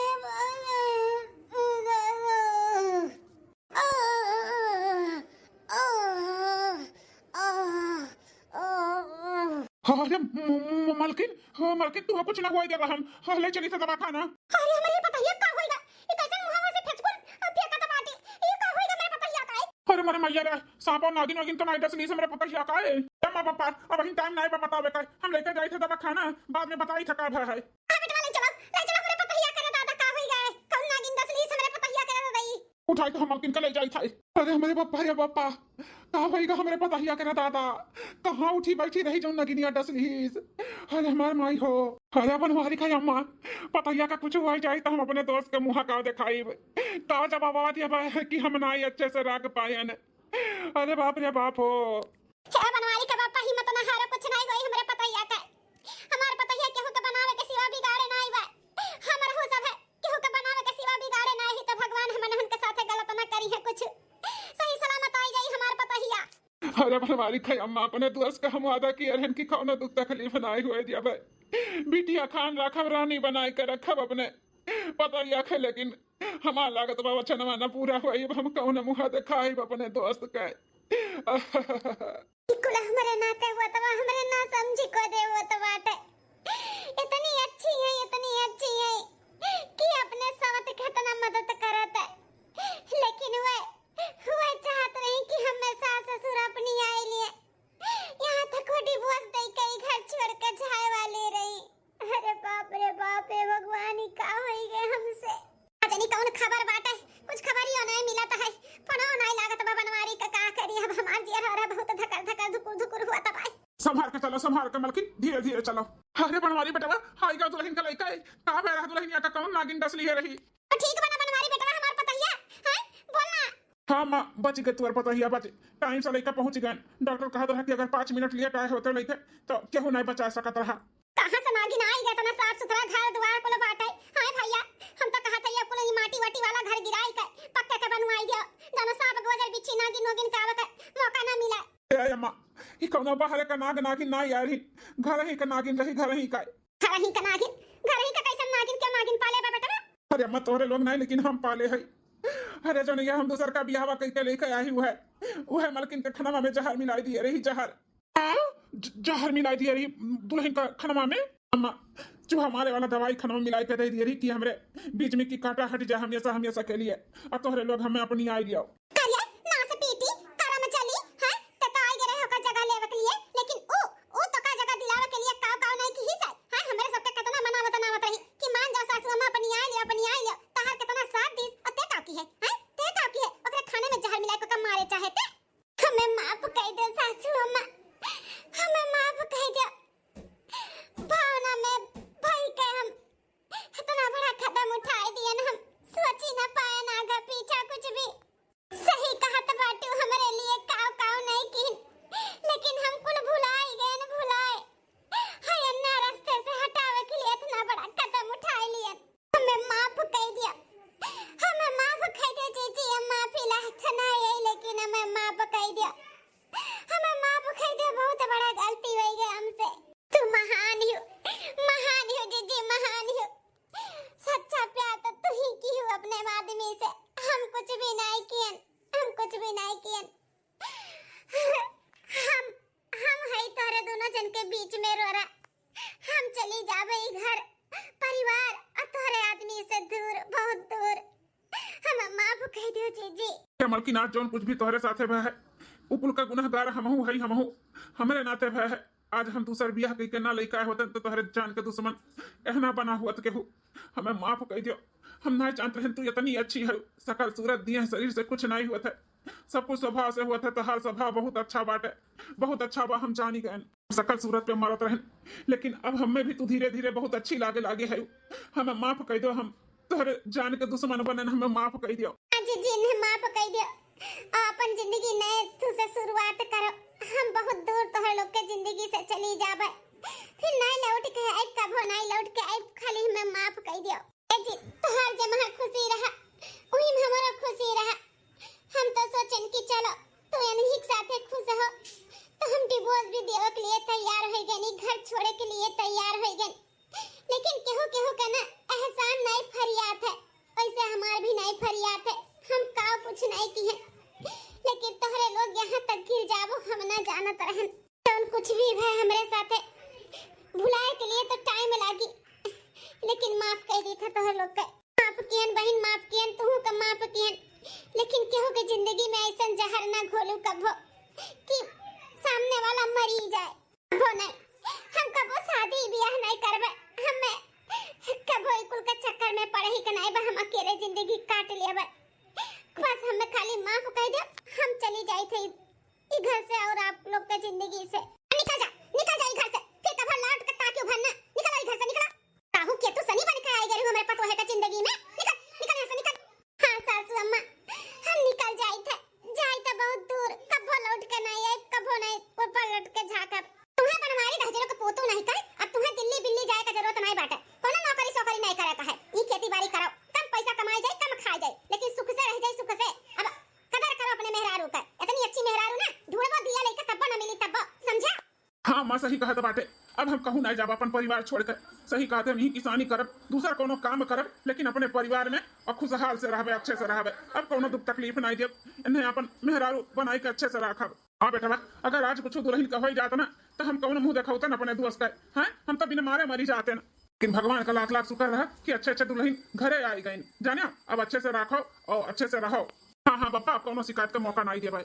मलकिन तुम्हें कुछ ना हुआ देगा, हम ले चली से दवा खाना। अरे हमें ये पता है का होएगा, ये कैसे मुंह से फेंकूं फेंका तो बाटी, ये का होएगा मेरे पता है का है। अरे मरे मैया रे, सांप और नागिन तो नहीं डसली से मेरे पता है का है। मां पापा अब ही टाइम नहीं बतावे का, हम लेकर जाए थे दवा खाना, बाद में बताई थका है। हां बेटा ले चलो मेरे पता है करे दादा का होएगा, कौन नागिन डसली से मेरे पता है करे दाई उठाई तो हम मलकिन के ले जाई था। अरे हमारे पापा कहाँ होएगा हमारे पता ही करे दादा, कहाँ उठी बैठी रही जो नगिनिया डसलीस। अरे हमारे माई हो, अरे बनवारी खाई अम्मा, पता का कुछ हुआ जाए तो हम अपने दोस्त के मुँह का दिखाई तो जब आवाज ये कि हम ना अच्छे से राग पाए। अरे बाप रे बाप हो, क्या बनवारी का बापा हिम्मत ना हारो, कुछ नहीं होई हमरे पता ही का। हमारे पता है केहू के बनावे के सिवा बिगाड़े नहीं बा, हमर हो सब है केहू के बनावे के सिवा बिगाड़े नहीं, तो भगवान हमन के साथे गलत ना करी है, कुछ सही सलामत आई जाई हमार पता ही। अरे बनवारी खाई अम्मा, अपने दोस्त का हम वादा किए रहन कि कौनो दुख तकलीफ नहीं हुए दिया भाई, बिटिया खान रखब रानी बनाए के रखब अपने पता ही आखे, लेकिन हमार लागत बाबा छनवा ना पूरा हुई, हम कौन मुँह दिखाई अपने दोस्त के। कुल हमरे नाते हुआ तो हमरे ना समझी को दे वो तो बात है, इतनी अच्छी है कि अपने साथ कितना मदद करत है, लेकिन वो चाहत नहीं कि हमें सास ससुर अपनी आए लिए, यहाँ तक वो डिवोर्स दे के घर छोड़ के जाए वाली रही। अरे बाप रे बाप, हे भगवान ही का होई गए हमसे। जानी कौन खबर बाटे, कुछ खबर ही नहीं मिलता है, पनो नहीं लागत बा बनवारी का करी, अब हमार जिया रहा बहुत धकर धुकुर हुआ तब आई। संभाल के चलो मलकिन, धीरे धीरे चलो। अरे बनवारी बेटा हाई का दुल्हन का लड़का है, कहां पे रहा दुल्हनिया का कौन नागिन डसली है रही। ठीक बना बनवारी बेटा हमार पता है बोलना। हाँ माँ बच गए, तुम्हारे पता ही बच टाइम से लड़का पहुंच गए, डॉक्टर कहा था कि अगर 5 मिनट लेट आए होते लड़के तो केहू नहीं बचा सकता रहा। कहां से नागिन आई गया, तना साफ सुथरा घर द्वार कुल बाटे। हां भैया हम तो कहा था ये कुल माटी वाटी वाला घर गिराई के पक्के के बनवाई दियो, जानो सांप गोजर बिच्छी नागिन नोगिन का मौका ना मिले। ए अम्मा ई कौनो बाहर का नागिन ना यार ही, घर ही का नागिन रही, घर ही का कैसन नागिन के नागिन पाले बा बेटा। अरे अम्मा तोहरे लोग नहीं लेकिन हम पाले है। अरे जो नहीं हम दूसर का बियाह करके लेकर आई हुआ है, वो है मलकिन के खनमा में जहर मिलाई दी रही, जहर मिलाई दी रही दुल्हन का खनमा में। अम्मा जो हमारे वाला दवाई खाना में मिलाई के दे दी रही कि हमरे बीच में की कांटा हट जाए हमेशा हमेशा के लिए। अब तोहरे लोग हमें अपनी आई लियो करिए ना से पीटी करा में चली है त का आई गए होकर जगह लेवे के लिए, लेकिन ओ तो का जगह दिलावे के लिए काव नहीं की ही है हमरे सबके कितना मनावत रही कि मान जा सासू अम्मा अपनी आई लियो तहर कितना साथ दी और ते का की है ते का की है ओकरे खाने में जहर मिला के मारे चाहे ते हमें माफ कह दे सासू अम्मा, हमें माफ कह दे। भावना में भाई के हम इतना बड़ा कदम उठाए दिए ना, हम सोच ही ना पाए ना आगे पीछा कुछ भी। सही कहत बाटू हमारे लिए काव नहीं की, लेकिन हम कुल भुलाए गए न भुलाए हाय अन्ना रास्ते से हटावे के लिए इतना बड़ा कदम उठाए लिए। हमें माफ कह दिया, हमें माफ कह दे जीजी, हम माफी लाछना है लेकिन हमें माफ कह दिया, हमें माफ कह दे। बहुत बड़ा गलती हो गई हमसे। तू महान हो जीजी, महान हो। सच्चा प्यार तो तू ही की हो अपने आदमी से, हम कुछ भी नहीं किए, हम कुछ भी नहीं किए। हम है तोरे दोनों जन के बीच में रो रहा, हम चली जावे घर परिवार और तोरे आदमी से दूर, बहुत दूर। हमें माफ कह दो जीजी। मलकीनाथ जौन कुछ भी तोहरे साथे भय है उपुल का गुनहगार हमहू है, हमहू हमरे नाते भय है। आज हम दूसर बियाह कई के ना लइका होते तो तोहरे जान के दुश्मन एहना बना हुआ के हूँ। हमें माफ कह दियो, हम ना जानते हैं तू इतनी अच्छी है, सकल सूरत दिए शरीर से कुछ नहीं हुआ था, सब कुछ स्वभाव से हुआ था। तोहार स्वभाव बहुत अच्छा बाटे, बहुत अच्छा बा, हम जानी गए सकल सूरत पे मरत रहन, लेकिन अब हमें भी तू धीरे धीरे बहुत अच्छी लागे है। हमें माफ कह दो, हम तोहरे जान के दुश्मन बने, हमें माफ कह दियो। जी ने माफ कह दियो, अपन जिंदगी नए से शुरुआत करो। हम बहुत दूर तोहर लोग के जिंदगी से चली जाबे, फिर नहीं लौट के आइब, कभो नहीं लौट के आइब, खाली हमें माफ कह दियो। ए जी तोहर जमा खुशी रहा वही में हमारा खुशी रहा। हम तो सोचन कि चलो तू इन्हीं के साथ खुश हो, तो हम डिवोर्स भी देवे के लिए तैयार हो गए, घर छोड़े के लिए तैयार हो गए। लेकिन केहू के ना एहसान नहीं फरियाद है, ऐसे हमार भी नहीं फरियाद है। हम का कुछ नहीं की है, लेकिन तोहरे लोग यहाँ तक गिर जाबो हम ना जानत रहन। तो कुछ भी है हमरे साथे भुलाए के लिए तो टाइम लागी, लेकिन माफ कह दी था तोहर लोग के। माफ कियन बहन, माफ कियन, तू का माफ कियन, लेकिन केहू के जिंदगी में ऐसा जहर ना घोलू कभो कि सामने वाला मरी जाए। कभो नहीं, हम कभो शादी ब्याह नहीं करबे, हमें कभो कुल के चक्कर में पड़े ही के नहीं बा, हम अकेले जिंदगी काट लेबे। बस हमें खाली माफ कह दे, हम चली जाई थे ई घर से और आप लोग के जिंदगी से। निकल जा ई घर से, फिर कभी लौट के ताकि भरना। निकल ई घर से, निकल। काहू के तू सनी बन के आई गई हमारे पतो है का जिंदगी में। निकल निकल यहाँ से, निकल। हाँ सासू अम्मा, हम निकल जाई थे बहुत दूर, कभो लौट के नहीं आई, कभो नहीं ऊपर लौट के झाकब। तुम्हें बनवारी दहजरों के पोतू नहीं कर, अब तुम्हें दिल्ली बिल्ली जाए का जरूरत नहीं बाटे। कोनो नौकरी सोकरी नहीं करे का है, ई खेती बाड़ी करो, कम पैसा कमाई जाए, कम खाई जाए, लेकिन सुख से रह जाए, सुख से। अब कदर करो अपने मेहरारू का, इतनी अच्छी मेहरारू ना ढूंढबो दिया लेके तब्बो न मिली तब्बो, समझा? हाँ माँ सही कहत बाटे, अब हम कहूँ नहीं जाब अपन परिवार छोड़कर। सही कहते हम यही किसानी करब, दूसरा कोनो काम करब, लेकिन अपने परिवार में और खुशहाल से रहबे, अच्छे से रहबे। अब कोनो दुख तकलीफ नहीं देब, इन्हें अपन मेहरारू बनाई के अच्छे से रखब। हाँ बेटा, अगर आज कुछ दुल्हन का हो जाता ना तो हम कौन मुंह दिखाते ना अपने दोस्त का, हैं? हम तो बिना मारे मरी जाते ना। लेकिन भगवान का लाख लाख शुक्र रहा कि अच्छे अच्छे दुल्हन घरे आई गई, जाने अब अच्छे से रखो और अच्छे से रहो। हाँ हाँ पापा, अब कोनो शिकायत का मौका नहीं दे भाई।